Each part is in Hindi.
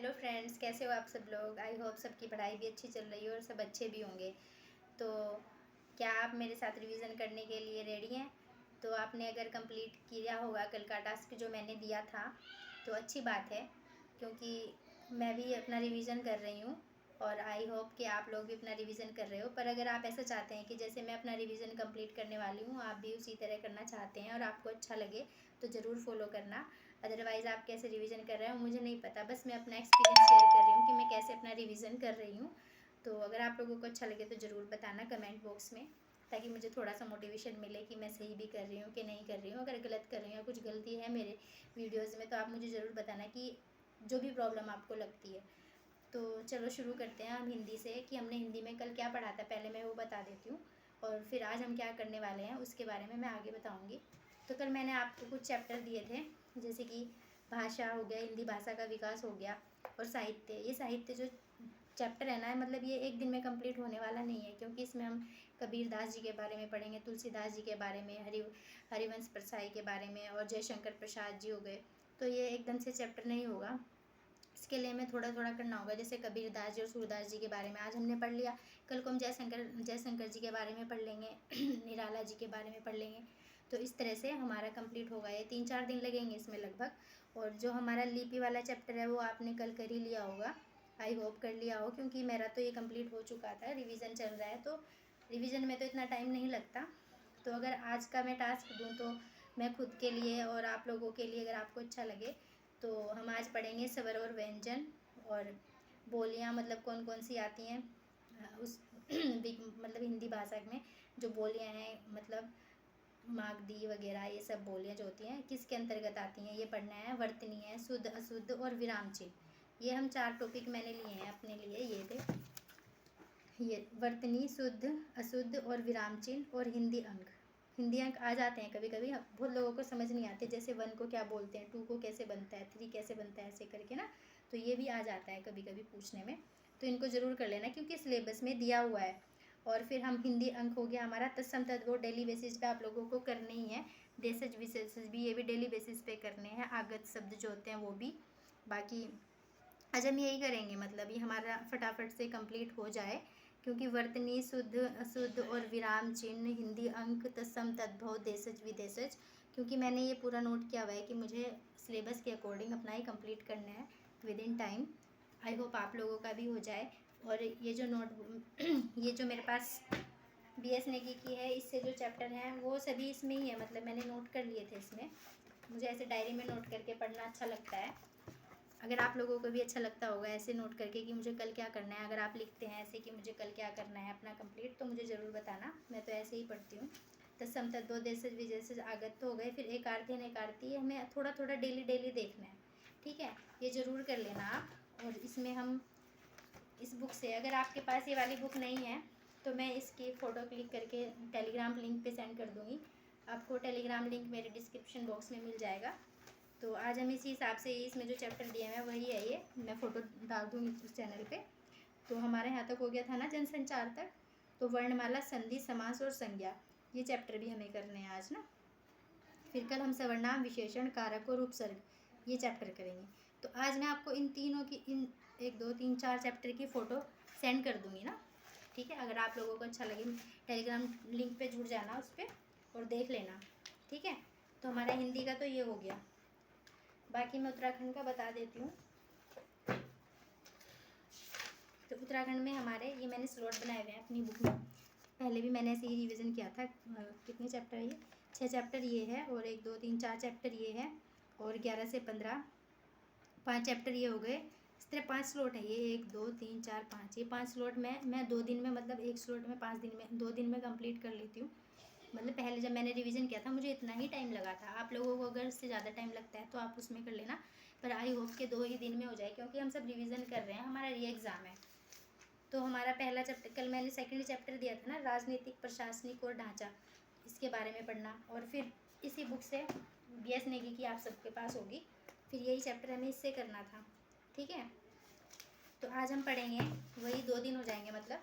हेलो फ्रेंड्स, कैसे हो आप सब लोग। आई होप सबकी पढ़ाई भी अच्छी चल रही है और सब अच्छे भी होंगे। तो क्या आप मेरे साथ रिवीजन करने के लिए रेडी हैं? तो आपने अगर कंप्लीट किया होगा कल का टास्क जो मैंने दिया था तो अच्छी बात है, क्योंकि मैं भी अपना रिवीजन कर रही हूँ और आई होप कि आप लोग भी अपना रिवीजन कर रहे हो। पर अगर आप ऐसा चाहते हैं कि जैसे मैं अपना रिवीजन कंप्लीट करने वाली हूँ आप भी उसी तरह करना चाहते हैं और आपको अच्छा लगे तो ज़रूर फॉलो करना। अदरवाइज़ आप कैसे रिवीजन कर रहे हो मुझे नहीं पता, बस मैं अपना एक्सपीरियंस शेयर कर रही हूँ कि मैं कैसे अपना रिवीजन कर रही हूँ। तो अगर आप लोगों को अच्छा लगे तो ज़रूर बताना कमेंट बॉक्स में, ताकि मुझे थोड़ा सा मोटिवेशन मिले कि मैं सही भी कर रही हूँ कि नहीं कर रही हूँ। अगर गलत कर रही हूँ या कुछ गलती है मेरे वीडियोज़ में तो आप मुझे ज़रूर बताना कि जो भी प्रॉब्लम आपको लगती है। तो चलो शुरू करते हैं हम हिंदी से, कि हमने हिंदी में कल क्या पढ़ा था पहले मैं वो बता देती हूँ, और फिर आज हम क्या करने वाले हैं उसके बारे में मैं आगे बताऊँगी। तो कल मैंने आपको कुछ चैप्टर दिए थे, जैसे कि भाषा हो गया, हिंदी भाषा का विकास हो गया, और साहित्य। ये साहित्य जो चैप्टर है ना, मतलब ये एक दिन में कंप्लीट होने वाला नहीं है, क्योंकि इसमें हम कबीर दास जी के बारे में पढ़ेंगे, तुलसीदास जी के बारे में, हरिवंश परसाई के बारे में, और जयशंकर प्रसाद जी हो गए। तो ये एकदम से चैप्टर नहीं होगा, इसके लिए हमें थोड़ा थोड़ा करना होगा। जैसे कबीर दास जी और सूरदास जी के बारे में आज हमने पढ़ लिया, कल को हम जयशंकर जी के बारे में पढ़ लेंगे, निराला जी के बारे में पढ़ लेंगे। तो इस तरह से हमारा कंप्लीट होगा। ये 3-4 दिन लगेंगे इसमें लगभग। और जो हमारा लिपि वाला चैप्टर है वो आपने कल कर ही लिया होगा, आई होप कर लिया हो, क्योंकि मेरा तो ये कंप्लीट हो चुका था, रिवीजन चल रहा है। तो रिवीजन में तो इतना टाइम नहीं लगता। तो अगर आज का मैं टास्क दूँ तो मैं खुद के लिए और आप लोगों के लिए, अगर आपको अच्छा लगे, तो हम आज पढ़ेंगे स्वर और व्यंजन और बोलियाँ, मतलब कौन कौन सी आती हैं उस मतलब हिंदी भाषा में जो बोलियाँ हैं, मतलब मागधी वगैरह, ये सब बोलियाँ जो होती हैं किसके अंतर्गत आती हैं ये पढ़ना है। वर्तनी है, शुद्ध अशुद्ध और विराम चिन्ह, ये हम 4 टॉपिक मैंने लिए हैं अपने लिए। ये थे, ये वर्तनी, शुद्ध अशुद्ध और विराम चिन्ह और हिंदी अंक। हिंदी अंक आ जाते हैं कभी कभी, बहुत लोगों को समझ नहीं आते, जैसे 1 को क्या बोलते हैं, 2 को कैसे बनता है, 3 कैसे बनता है, ऐसे करके ना। तो ये भी आ जाता है कभी कभी पूछने में, तो इनको ज़रूर कर लेना क्योंकि सिलेबस में दिया हुआ है। और फिर हम हिंदी अंक हो गया हमारा तत्सम तद्भव, डेली बेसिस पे आप लोगों को करने ही है। देशज विशेषज भी, ये भी डेली बेसिस पे करने हैं। आगत शब्द जो होते हैं वो भी। बाकी आज हम यही करेंगे, मतलब ये हमारा फटाफट से कंप्लीट हो जाए, क्योंकि वर्तनी, शुद्ध अशुद्ध और विराम चिन्ह, हिंदी अंक, तत्सम तद्भव, देशज विदेशज, क्योंकि मैंने ये पूरा नोट किया हुआ है कि मुझे सिलेबस के अकॉर्डिंग अपना ही कंप्लीट करना है with in time. I hope आप लोगों का भी हो जाए। और ये जो नोट ये जो मेरे पास BS नेगी की है, इससे जो चैप्टर हैं वो सभी इसमें ही है, मतलब मैंने नोट कर लिए थे इसमें। मुझे ऐसे डायरी में नोट करके पढ़ना अच्छा लगता है। अगर आप लोगों को भी अच्छा लगता होगा ऐसे नोट करके कि मुझे कल क्या करना है, अगर आप लिखते हैं ऐसे कि मुझे कल क्या करना है अपना कंप्लीट, तो मुझे ज़रूर बताना। मैं तो ऐसे ही पढ़ती हूँ। तत्सम तद्भव, देशज विदेशज, आगत तो हो गए, फिर एक आरती अनेकार्ती, हमें थोड़ा थोड़ा डेली डेली देखना है, ठीक है। ये ज़रूर कर लेना आप। और इसमें हम इस बुक से, अगर आपके पास ये वाली बुक नहीं है तो मैं इसकी फ़ोटो क्लिक करके टेलीग्राम लिंक पे सेंड कर दूँगी। आपको टेलीग्राम लिंक मेरे डिस्क्रिप्शन बॉक्स में मिल जाएगा। तो आज हम इसी हिसाब से, इसमें जो चैप्टर दिए हैं वही है, ये मैं फ़ोटो डाल दूँगी उस चैनल पे। तो हमारे यहाँ तक हो गया था ना जनसंचार तक। तो वर्णमाला, संधि, समास और संज्ञा, ये चैप्टर भी हमें करने हैं आज ना। फिर कल हम सर्वनाम, विशेषण, कारक और उपसर्ग, ये चैप्टर करेंगे। तो आज मैं आपको इन तीनों की, इन 1 2 3 4 चैप्टर की फ़ोटो सेंड कर दूँगी ना, ठीक है। अगर आप लोगों को अच्छा लगे टेलीग्राम लिंक पे जुड़ जाना उस पर और देख लेना, ठीक है। तो हमारा हिंदी का तो ये हो गया। बाकी मैं उत्तराखंड का बता देती हूँ। तो उत्तराखंड में हमारे, ये मैंने स्लॉट बनाए हुए हैं अपनी बुक में, पहले भी मैंने ऐसे ही रिवीजन किया था। कितने चैप्टर है ये, 6 चैप्टर ये है, और 1 2 3 4 चैप्टर ये है, और 11 से 15 5 चैप्टर ये हो गए। इस तरह 5 स्लॉट है ये, 1 2 3 4 5, ये 5 स्लॉट मैं 2 दिन में, मतलब एक स्लॉट में 5 दिन में, 2 दिन में कंप्लीट कर लेती हूँ। मतलब पहले जब मैंने रिवीजन किया था मुझे इतना ही टाइम लगा था। आप लोगों को अगर इससे ज़्यादा टाइम लगता है तो आप उसमें कर लेना, पर आई होप के 2 ही दिन में हो जाए, क्योंकि हम सब रिवीजन कर रहे हैं, हमारा री एग्ज़ाम है। तो हमारा पहला चैप्टर, कल मैंने सेकंड चैप्टर दिया था ना, राजनीतिक, प्रशासनिक और ढांचा, इसके बारे में पढ़ना। और फिर इसी बुक से BS नेगी की आप सबके पास होगी, फिर यही चैप्टर हमें इससे करना था, ठीक है। तो आज हम पढ़ेंगे, वही 2 दिन हो जाएंगे, मतलब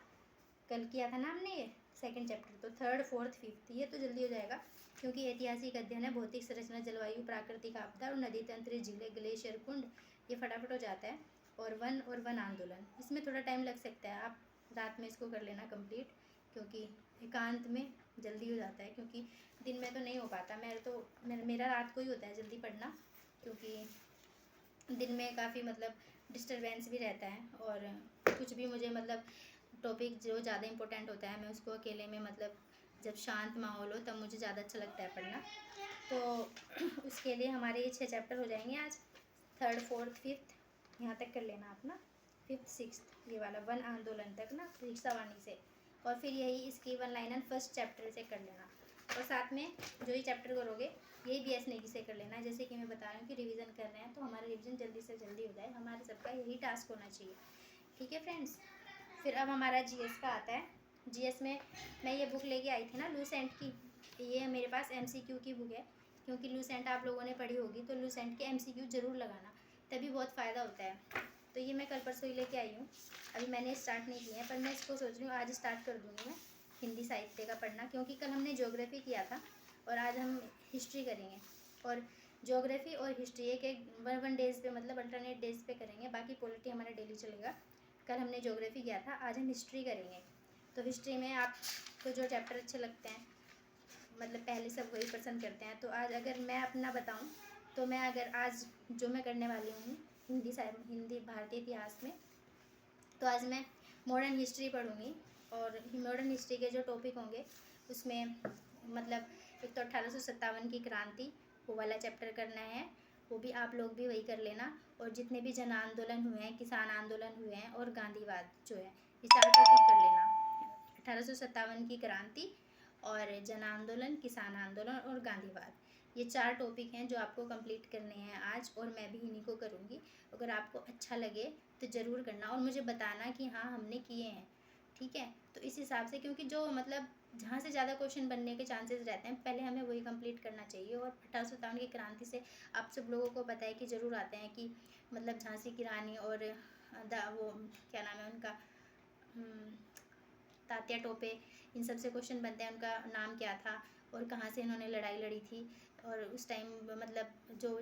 कल किया था ना हमने ये सेकंड चैप्टर, तो थर्ड फोर्थ फिफ्थ ये तो जल्दी हो जाएगा, क्योंकि ऐतिहासिक अध्ययन है, भौतिक संरचना, जलवायु, प्राकृतिक आपदा और नदी तंत्र, झीलें, ग्लेशियर, कुंड, ये फटाफट हो जाता है। और वन आंदोलन। इसमें थोड़ा टाइम लग सकता है, आप रात में इसको कर लेना कंप्लीट, क्योंकि एकांत में जल्दी हो जाता है, क्योंकि दिन में तो नहीं हो पाता। मेरा रात को ही होता है जल्दी पढ़ना, क्योंकि दिन में काफ़ी मतलब डिस्टरबेंस भी रहता है, और कुछ भी मुझे मतलब टॉपिक जो ज़्यादा इम्पोर्टेंट होता है मैं उसको अकेले में मतलब जब शांत माहौल हो तब मुझे ज़्यादा अच्छा लगता है पढ़ना। तो उसके लिए हमारे ये 6 चैप्टर हो जाएंगे आज, 3rd 4th 5th यहाँ तक कर लेना आप ना, 5th 6th ये वाला वन आंदोलन तक ना रिक्शावाणी से, और फिर यही इसकी वन लाइनर फर्स्ट चैप्टर से कर लेना। और साथ में जो ये चैप्टर करोगे यही BS नेगी से कर लेना। जैसे कि मैं बता रही हूँ कि रिवीजन कर रहे हैं तो हमारा रिवीजन जल्दी से जल्दी हो जाए, हमारे सबका यही टास्क होना चाहिए। ठीक है फ्रेंड्स, फिर अब हमारा GS का आता है। GS में मैं ये बुक लेके आई थी ना लूसेंट की, ये मेरे पास MCQ की बुक है, क्योंकि लूसेंट आप लोगों ने पढ़ी होगी, तो लूसेंट के MCQ ज़रूर लगाना, तभी बहुत फ़ायदा होता है। तो ये मैं कल परसों ही लेके आई हूँ, अभी मैंने स्टार्ट नहीं किया है, पर मैं इसको सोच रही हूँ आज स्टार्ट कर दूँगी मैं हिंदी साहित्य का पढ़ना, क्योंकि कल हमने ज्योग्राफी किया था और आज हम हिस्ट्री करेंगे। और ज्योग्राफी और हिस्ट्री एक वन डेज़ पे मतलब अल्टरनेट डेज़ पे करेंगे, बाकी पॉलिटी हमारा डेली चलेगा। कल हमने ज्योग्राफी किया था, आज हम हिस्ट्री करेंगे। तो हिस्ट्री में आपको जो चैप्टर अच्छे लगते हैं, मतलब पहले सब वही पसंद करते हैं, तो आज अगर मैं अपना बताऊं तो मैं अगर आज जो मैं करने वाली हूँ हिंदी भारतीय इतिहास में, तो आज मैं मॉडर्न हिस्ट्री पढ़ूँगी। और मॉडर्न हिस्ट्री के जो टॉपिक होंगे उसमें मतलब एक तो 1857 की क्रांति, वो वाला चैप्टर करना है, वो भी आप लोग भी वही कर लेना। और जितने भी जन आंदोलन हुए हैं, किसान आंदोलन हुए हैं और गांधीवाद जो है, ये 4 टॉपिक कर लेना। 1857 की क्रांति और जन आंदोलन, किसान आंदोलन और गांधीवाद, ये 4 टॉपिक हैं जो आपको कंप्लीट करने हैं आज, और मैं भी इन्हीं को करूँगी। अगर आपको अच्छा लगे तो ज़रूर करना और मुझे बताना कि हाँ हमने किए हैं। ठीक है, तो इस हिसाब से, क्योंकि जो मतलब जहाँ से ज़्यादा क्वेश्चन बनने के चांसेस रहते हैं पहले हमें वही कंप्लीट करना चाहिए। और 1857 की क्रांति से आप सब लोगों को पता है कि ज़रूर आते हैं कि मतलब झांसी की रानी और वो क्या नाम है उनका, तात्या टोपे, इन सब से क्वेश्चन बनते हैं, उनका नाम क्या था और कहाँ से इन्होंने लड़ाई लड़ी थी, और उस टाइम मतलब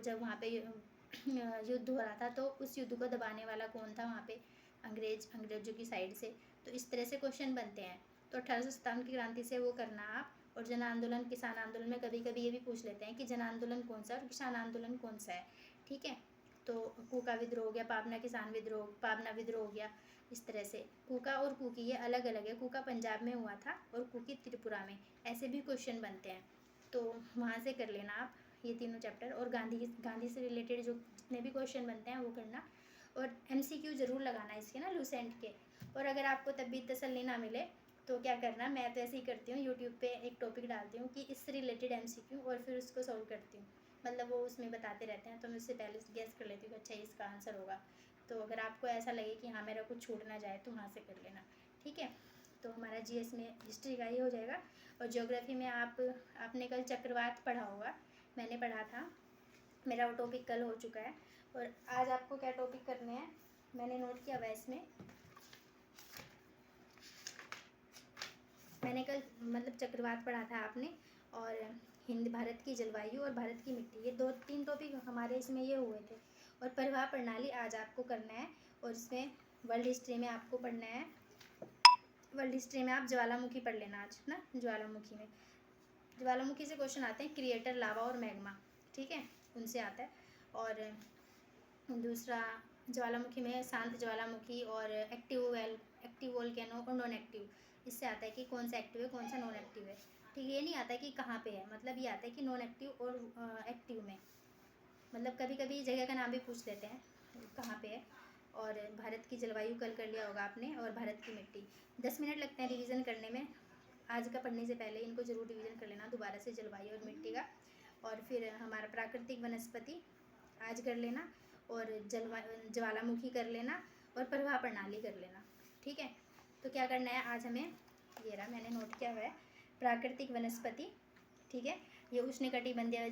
जब वहाँ पे युद्ध हो रहा था तो उस युद्ध को दबाने वाला कौन था वहाँ पे, अंग्रेजों की साइड से। तो इस तरह से क्वेश्चन बनते हैं। तो 1857 की क्रांति से वो करना आप। और जन आंदोलन, किसान आंदोलन में कभी कभी ये भी पूछ लेते हैं कि जन आंदोलन कौन सा है और किसान आंदोलन कौन सा है। ठीक है, तो कूका विद्रोह हो गया, पाबना किसान विद्रोह, पाबना विद्रोह हो गया, इस तरह से। कूका और कुकी ये अलग अलग है, कूका पंजाब में हुआ था और कुकी त्रिपुरा में, ऐसे भी क्वेश्चन बनते हैं, तो वहाँ से कर लेना आप ये तीनों चैप्टर। और गांधी से रिलेटेड जो जितने भी क्वेश्चन बनते हैं वो करना, और MCQ ज़रूर लगाना इसके ना लूसेंट के। और अगर आपको तब भी तसल्ली ना मिले तो क्या करना, मैं तो ऐसे ही करती हूँ, यूट्यूब पे एक टॉपिक डालती हूँ कि इससे रिलेटेड MCQ, और फिर उसको सॉल्व करती हूँ। मतलब वो उसमें बताते रहते हैं तो मैं उससे पहले गेस कर लेती हूँ कि अच्छा इसका आंसर होगा। तो अगर आपको ऐसा लगे कि हाँ मेरा कुछ छूट ना जाए तो वहाँ से कर लेना। ठीक है, तो हमारा GS में हिस्ट्री का ही हो जाएगा। और ज्योग्राफी में आपने कल चक्रवात पढ़ा होगा, मैंने पढ़ा था, मेरा वो टॉपिक कल हो चुका है। और आज आपको क्या टॉपिक करने हैं मैंने नोट किया हुआ है इसमें। मैंने कल मतलब चक्रवात पढ़ा था आपने, और हिंद भारत की जलवायु और भारत की मिट्टी, ये 2-3 टॉपिक हमारे इसमें ये हुए थे। और प्रवाह प्रणाली आज आपको करना है, और इसमें वर्ल्ड हिस्ट्री में आपको पढ़ना है, वर्ल्ड हिस्ट्री में आप ज्वालामुखी पढ़ लेना आज ना। ज्वालामुखी से क्वेश्चन आते हैं, क्रिएटर, लावा और मैग्मा, ठीक है, उनसे आता है। और दूसरा ज्वालामुखी में शांत ज्वालामुखी और एक्टिव वोल्केनो और नॉन एक्टिव, इससे आता है कि कौन सा एक्टिव है कौन सा नॉन एक्टिव है। ठीक, ये नहीं आता है कि कहाँ पे है, मतलब ये आता है कि नॉन एक्टिव और एक्टिव में, मतलब कभी कभी जगह का नाम भी पूछ लेते हैं कहाँ पे है। और भारत की जलवायु कल कर लिया होगा आपने, और भारत की मिट्टी 10 मिनट लगते हैं रिवीजन करने में, आज का पढ़ने से पहले इनको ज़रूर रिवीजन कर लेना दोबारा से, जलवायु और मिट्टी का। और फिर हमारा प्राकृतिक वनस्पति आज कर लेना, और ज्वालामुखी कर लेना, और प्रवाह प्रणाली कर लेना। ठीक है, तो क्या करना है आज हमें, ये रहा मैंने नोट किया हुआ है, प्राकृतिक वनस्पति, ठीक है, ये उष्णकटिबंधीय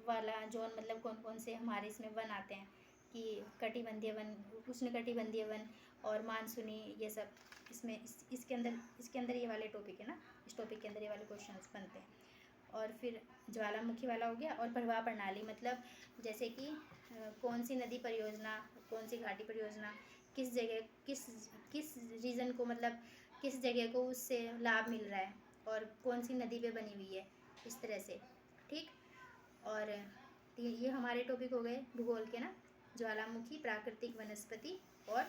वाला जोन, मतलब कौन कौन से हमारे इसमें वन आते हैं कि कटिबंधीय वन, उष्णकटिबंधीय वन और मानसूनी, ये सब इसमें इसके अंदर ये वाले टॉपिक है ना, इस टॉपिक के अंदर ये वाले क्वेश्चंस बनते हैं। और फिर ज्वालामुखी वाला हो गया। और प्रवाह प्रणाली मतलब जैसे कि कौन सी नदी परियोजना, कौन सी घाटी परियोजना, किस जगह किस रीज़न को, मतलब किस जगह को उससे लाभ मिल रहा है और कौन सी नदी पे बनी हुई है, इस तरह से। ठीक। और ये हमारे टॉपिक हो गए भूगोल के ना, ज्वालामुखी, प्राकृतिक वनस्पति और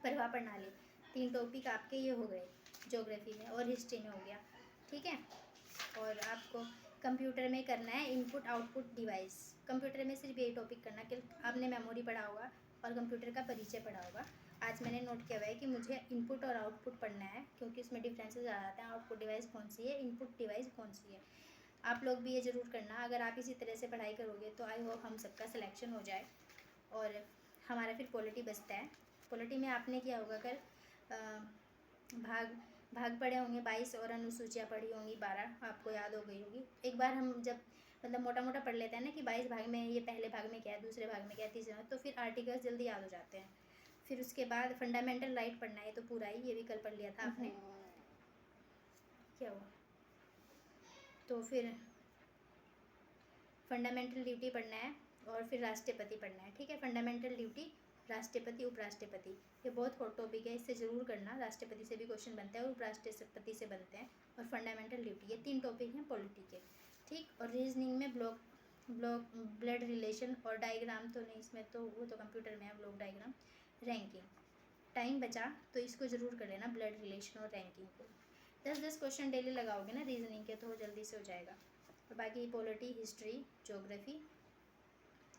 प्रवाह प्रणाली। 3 टॉपिक आपके ये हो गए ज्योग्राफी में, और हिस्ट्री में हो गया। ठीक है। और आपको कंप्यूटर में करना है इनपुट आउटपुट डिवाइस। कंप्यूटर में सिर्फ यही टॉपिक करना कि आपने मेमोरी पढ़ा होगा और कंप्यूटर का परिचय पढ़ा होगा। आज मैंने नोट किया हुआ है कि मुझे इनपुट और आउटपुट पढ़ना है, क्योंकि उसमें डिफरेंसेस आ जाते हैं। आउटपुट डिवाइस कौन सी है, इनपुट डिवाइस कौन सी है। आप लोग भी ये ज़रूर करना। अगर आप इसी तरह से पढ़ाई करोगे तो आई होप हम सबका सिलेक्शन हो जाए। और हमारा फिर पॉलिटी बचता है। पॉलिटी में आपने किया होगा कल भाग पढ़े होंगे 22 और अनुसूचियाँ पढ़ी होंगी 12, आपको याद हो गई होगी। एक बार हम जब मतलब मोटा मोटा पढ़ लेते हैं ना कि 22 भाग में ये पहले भाग में क्या है, दूसरे भाग में क्या है, तीसरे में, तो फिर आर्टिकल्स जल्दी याद हो जाते हैं। फिर उसके बाद फंडामेंटल राइट पढ़ना है, तो पूरा ही ये भी कल पढ़ लिया था आपने। क्या हुआ, तो फिर फंडामेंटल ड्यूटी पढ़ना है और फिर राष्ट्रपति पढ़ना है। ठीक है। फंडामेंटल ड्यूटी, राष्ट्रपति, उपराष्ट्रपति, ये बहुत हॉट टॉपिक है, इससे ज़रूर करना। राष्ट्रपति से भी क्वेश्चन बनते हैं और उपराष्ट्रपति से बनते हैं। और फंडामेंटल ड्यूटी, ये 3 टॉपिक हैं पॉलिटी के। ठीक। और रीजनिंग में ब्लड रिलेशन और डायग्राम तो नहीं, इसमें तो वो तो कंप्यूटर में है, ब्लॉक डायग्राम, रैंकिंग। टाइम बचा तो इसको ज़रूर कर लेना, ब्लड रिलेशन और रैंकिंग को। 10-10 क्वेश्चन डेली लगाओगे ना रीजनिंग के, तो जल्दी से हो जाएगा। और बाकी पॉलिटी, हिस्ट्री, ज्योग्राफी।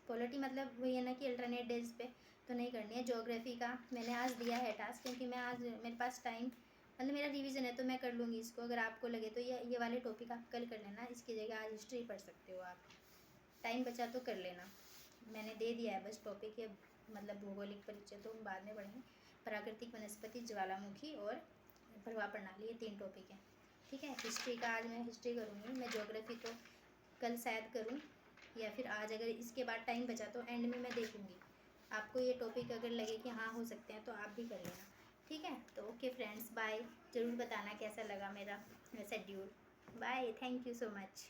पॉलिटी मतलब वही है ना कि अल्टरनेट डेज पे तो नहीं करनी है। ज्योग्राफी का मैंने आज दिया है टास्क, क्योंकि मैं आज मेरे पास टाइम, मतलब मेरा रिवीजन है तो मैं कर लूँगी इसको। अगर आपको लगे तो ये वाले टॉपिक आप कल कर लेना, इसकी जगह आज हिस्ट्री पढ़ सकते हो आप। टाइम बचा तो कर लेना। मैंने दे दिया है बस टॉपिक, ये मतलब भौगोलिक परिचय तो हम बाद में पढ़ेंगे। प्राकृतिक वनस्पति, ज्वालामुखी और प्रवाह प्रणाली, ये 3 टॉपिक हैं। ठीक है। हिस्ट्री का आज मैं हिस्ट्री करूँगी। मैं ज्योग्राफी तो कल शायद करूँ, या फिर आज अगर इसके बाद टाइम बचा तो एंड में मैं देखूँगी। आपको ये टॉपिक अगर लगे कि हाँ हो सकते हैं तो आप भी कर लेना। ठीक है। तो ओके फ्रेंड्स, बाय। ज़रूर बताना कैसा लगा मेरा schedule. Bye, thank you so much.